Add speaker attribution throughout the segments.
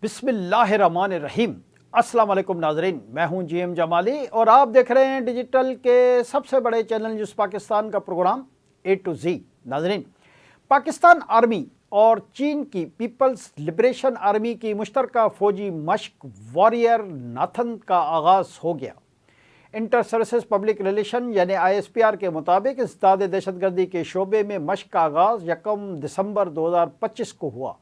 Speaker 1: बिस्मिल्लाहिर्रहमानिर्रहीम। अस्सलाम वालेकुम नाजरीन, मैं हूं GM जमाली और आप देख रहे हैं डिजिटल के सबसे बड़े चैनल न्यूज़ पाकिस्तान का प्रोग्राम A to Z। नाजरीन, पाकिस्तान आर्मी और चीन की पीपल्स लिबरेशन आर्मी की मुश्तरका फ़ौजी मश्क वॉरियर नाथन का आगाज़ हो गया। इंटर सर्विसेज पब्लिक रिलेशन यानी ISPR के मुताबिक इंसदाद दहशतगर्दी के शोबे में मश्क का आगाज़ 1 दिसंबर 2025 को हुआ।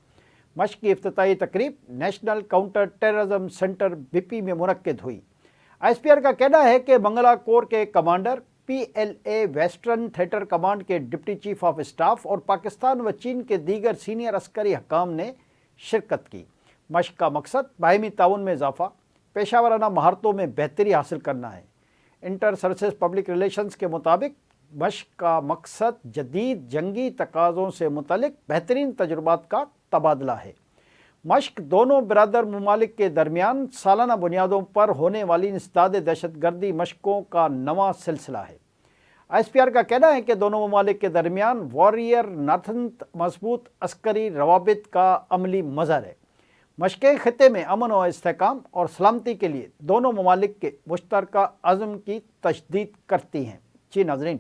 Speaker 1: मश्क की इफ्तिताई तकरीब national counter terrorism centre BP में मुनक्किद हुई। ISPR का कहना है कि मंगला कोर के commander, PLA western theatre command के डिप्टी चीफ ऑफ स्टाफ और पाकिस्तान व चीन के दीगर सीनियर अस्करी हकाम ने शिरकत की। मश्क का मकसद बाहिमी ताउन में इजाफा, पेशा वराना महारतों में बेहतरी हासिल करना है। इंटर सर्विसेज पब्लिक रिलेशंस के मुताबिक मश्क का मकसद जदीद जंगी तकाज़ों से मुतल्लिक बेहतरीन तजुर्बात का तबादला है। मश्क दोनों बिरादर ममालिक के दरमियान सालाना बुनियादों पर होने वाली इंसदाद दहशतगर्दी मशकों का नवा सिलसिला है। ISPR का कहना है कि दोनों ममालिक के दरमियान वॉरियर नाथन मजबूत अस्करी रवाबित का अमली मज़हर है। मशक़ें खिते में अमन व इस्तेहकाम और सलामती के लिए दोनों ममालिक के मुश्तरका अज़्म की तशदीद करती हैं। जी नाज़रीन,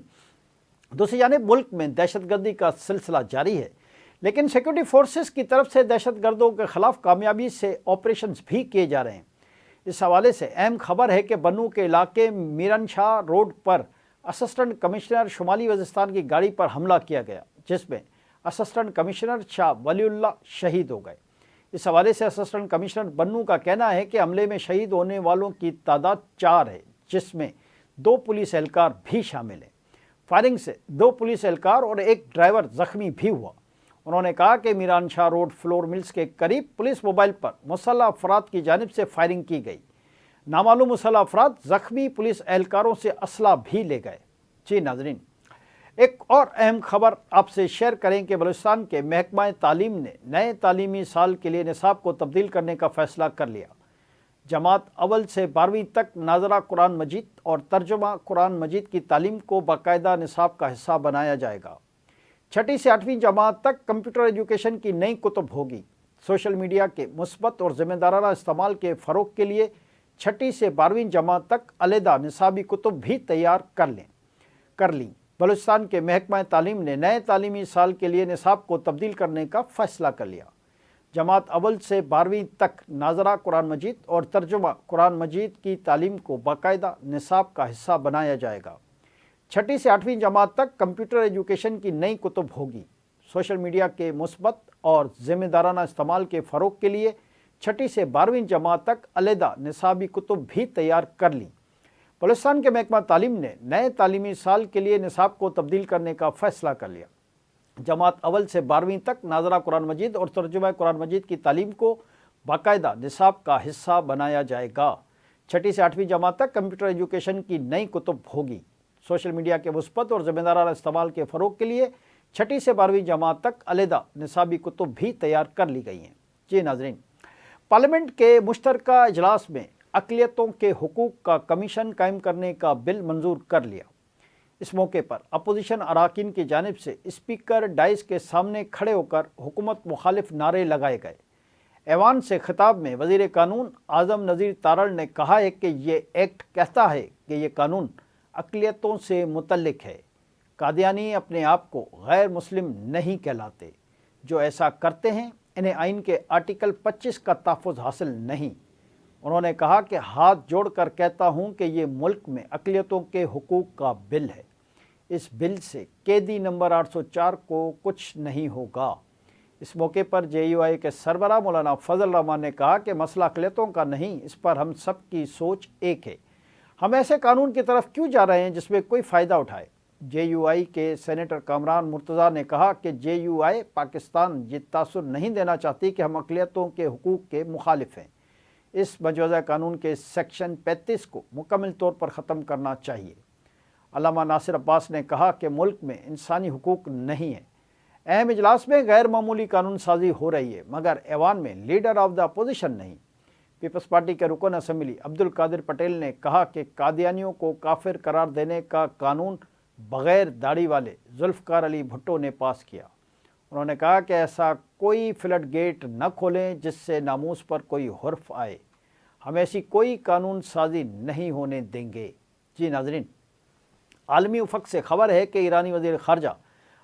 Speaker 1: दूसरी जानिब मुल्क में दहशतगर्दी का सिलसिला जारी है, लेकिन सिक्योरिटी फोर्सेस की तरफ से दहशतगर्दों के ख़िलाफ़ कामयाबी से ऑपरेशंस भी किए जा रहे हैं। इस हवाले से अहम खबर है कि बन्नू के इलाके मीरन शाह रोड पर असिस्टेंट कमिश्नर शुमाली वज़ीरिस्तान की गाड़ी पर हमला किया गया, जिसमें असिस्टेंट कमिश्नर शाह वलीउल्लाह शहीद हो गए। इस हवाले से असिस्टेंट कमिश्नर बन्नू का कहना है कि हमले में शहीद होने वालों की तादाद 4 है, जिसमें 2 पुलिस एहलकार भी शामिल हैं। फायरिंग से 2 पुलिस एहलकार और 1 ड्राइवर ज़ख्मी भी हुआ। उन्होंने कहा कि Meeran Shah road flour mills के करीब पुलिस मोबाइल पर मुसल्लह अफराद की जानिब से फायरिंग की गई। नामालूम मुसल्लह अफराद ज़ख्मी पुलिस एहलकारों से असला भी ले गए। जी नाजरीन, एक और अहम खबर आपसे शेयर करें कि बलूचिस्तान के महकमा तालीम ने नए तालीमी साल के लिए निसाब को तब्दील करने का फ़ैसला कर लिया। जमात अव्वल से 12वीं तक नाज़रा कुरान मजीद और तर्जुमा कुरान मजीद की तालीम को बाकायदा निसाब का हिस्सा बनाया जाएगा। 6ठी से 8वीं जमात तक कंप्यूटर एजुकेशन की नई कुतुब होगी। सोशल मीडिया के मुस्बत और ज़िम्मेदाराना इस्तेमाल के फ़रोग़ के लिए 6ठी से 12वीं जमात तक अलहदा निसाबी कुतुब भी तैयार कर लीं। बलूचिस्तान के महकमा तालीम ने नए तालीमी साल के लिए निसाब को तब्दील करने का फ़ैसला कर लिया। जमात अव्वल से 12वीं तक नाज़रा कुरान मजीद और तर्जुमा कुरान मजीद की तालीम को बाकायदा निसाब का हिस्सा बनाया जाएगा। 6ठी से 8वीं जमात तक कंप्यूटर एजुकेशन की नई कुतुब होगी। सोशल मीडिया के मुस्बत और ज़िम्मेदाराना इस्तेमाल के फ़रोग़ के लिए 6ठी से 12वीं जमात तक अलहदा निसाबी कुतुब भी तैयार कर लीं। बलूचिस्तान के महकमा तालीम ने नए तालीमी साल के लिए निसाब को तब्दील करने का फ़ैसला कर लिया। जमात अव्वल से 12वीं तक नाज़रा कुरान मजीद और तर्जुमा कुरान मजीद की तालीम को बाकायदा निसाब का हिस्सा बनाया जाएगा। 6ठी से 8वीं जमात तक कंप्यूटर एजुकेशन की नई कुतुब होगी। सोशल मीडिया के मुस्बत और ज़िम्मेदाराना इस्तेमाल के फ़रोग़ के लिए 6ठी से 12वीं जमात तक अलहदा निसाबी कुतुब भी तैयार कर ली गई हैं। जी नाज़रीन, पार्लियामेंट के मुश्तरका इजलास में अक़लियतों के हुकूक़ का कमीशन कायम करने का बिल मंजूर कर लिया। इस मौके पर अपोजिशन अराकीन की जानिब से स्पीकर डाइस के सामने खड़े होकर हुकूमत मुखालिफ नारे लगाए गए। ऐवान से खिताब में वज़ीर कानून आज़म नज़ीर तारड़ ने कहा है कि ये एक्ट कहता है कि ये कानून अक़लियतों से मुतल्लिक है। कादियानी अपने आप को गैर मुस्लिम नहीं कहलाते। जो ऐसा करते हैं इन्हें आइन के आर्टिकल 25 का तहफ़्फ़ुज़ हासिल नहीं। उन्होंने कहा कि हाथ जोड़कर कहता हूँ कि ये मुल्क में अक़लियतों के हुकूक़ का बिल है। इस बिल से कैदी नंबर 804 को कुछ नहीं होगा। इस मौके पर JUI के सरबराह मौलाना फजल रहमान ने कहा कि मसला अक़लियतों का नहीं, इस पर हम सब की सोच एक है। हम ऐसे कानून की तरफ क्यों जा रहे हैं जिसमें कोई फ़ायदा उठाए। JUI के सेनेटर कामरान मुर्तज़ा ने कहा कि JUI पाकिस्तान ये तासुर नहीं देना चाहती कि हम अक़लियतों के हुकूक़ के मुखालिफ हैं। इस मजवज़ा कानून के सेक्शन 35 को मुकम्मल तौर पर ख़त्म करना चाहिए। अल्लामा नासिर अब्बास ने कहा कि मुल्क में इंसानी हुकूक़ नहीं है। अहम इजलास में गैर मामूली कानून साजी हो रही है, मगर ऐवान में लीडर ऑफ द अपोजिशन नहीं। पीपल्स पार्टी के रुकन असम्बली अब्दुल कादिर पटेल ने कहा कि कादियानियों को काफिर करार देने का कानून बग़ैर दाढ़ी वाले जुल्फ़कार अली भुट्टो ने पास किया। उन्होंने कहा कि ऐसा کوئی فلڈ گیٹ نہ کھولیں جس سے ناموس پر کوئی حرف آئے، ہم ایسی کوئی قانون سازی نہیں ہونے دیں گے۔ جی ناظرین، عالمی افق سے خبر ہے کہ ایرانی وزیر خارجہ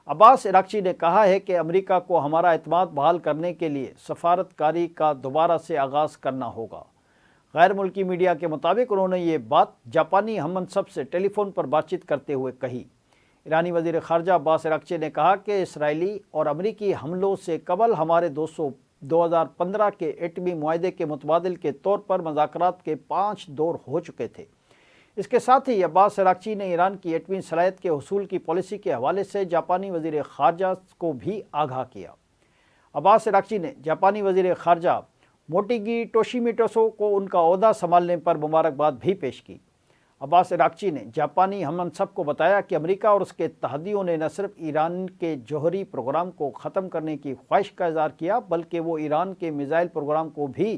Speaker 1: عباس عراقچی نے کہا ہے کہ امریکہ کو ہمارا اعتماد بحال کرنے کے لیے سفارت کاری کا دوبارہ سے آغاز کرنا ہوگا۔ غیر ملکی میڈیا کے مطابق انہوں نے یہ بات جاپانی ہم منصب سے ٹیلی فون پر بات چیت کرتے ہوئے کہی۔ ایرانی وزیر خارجہ عباس عراقچی نے کہا کہ اسرائیلی اور امریکی حملوں سے قبل ہمارے 2015 کے ایٹمی معاہدے کے متبادل کے طور پر مذاکرات کے 5 دور ہو چکے تھے۔ اس کے ساتھ ہی عباس عراقچی نے ایران کی ایٹمی صلاحیت کے حصول کی پالیسی کے حوالے سے جاپانی وزیر خارجہ کو بھی آگاہ کیا۔ عباس عراقچی نے جاپانی وزیر خارجہ موٹیگی توشیمیٹسو کو ان کا عہدہ سنبھالنے پر مبارکباد بھی پیش کی۔ عباس عراقچی نے جاپانی ہم منصب کو بتایا کہ امریکہ اور اس کے اتحادیوں نے نہ صرف ایران کے جوہری پروگرام کو ختم کرنے کی خواہش کا اظہار کیا بلکہ وہ ایران کے میزائل پروگرام کو بھی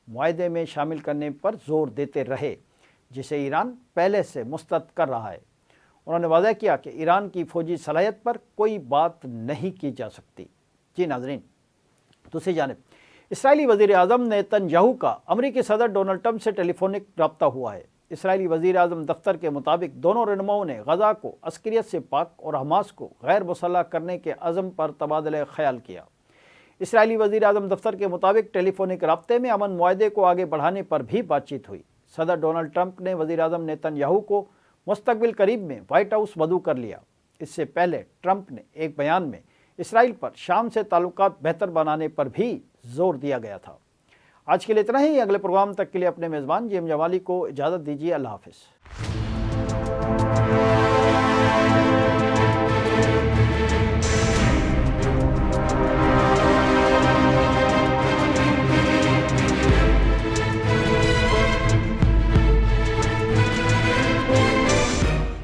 Speaker 1: معاہدے میں شامل کرنے پر زور دیتے رہے، جسے ایران پہلے سے مسترد کر رہا ہے۔ انہوں نے واضح کیا کہ ایران کی فوجی صلاحیت پر کوئی بات نہیں کی جا سکتی۔ جی ناظرین، دوسری جانب اسرائیلی وزیر اعظم نیتن یاہو کا امریکی صدر ڈونلڈ ٹرمپ سے ٹیلی فونک رابطہ ہوا ہے۔ اسرائیلی وزیر اعظم دفتر کے مطابق دونوں رہنماؤں نے غزہ کو عسکریت سے پاک اور حماس کو غیر مسلح کرنے کے عزم پر تبادلہ خیال کیا۔ اسرائیلی وزیر اعظم دفتر کے مطابق ٹیلی فونک رابطے میں امن معاہدے کو آگے بڑھانے پر بھی بات چیت ہوئی۔ صدر ڈونلڈ ٹرمپ نے وزیر اعظم نیتن یاہو کو مستقبل قریب میں وائٹ ہاؤس مدعو کر لیا۔ اس سے پہلے ٹرمپ نے ایک بیان میں اسرائیل پر شام سے تعلقات بہتر بنانے پر بھی زور دیا گیا تھا۔ آج کے لیے اتنا ہی۔ اگلے پروگرام تک کے لیے اپنے میزبان جیم جمالی کو اجازت دیجیے۔ اللہ حافظ۔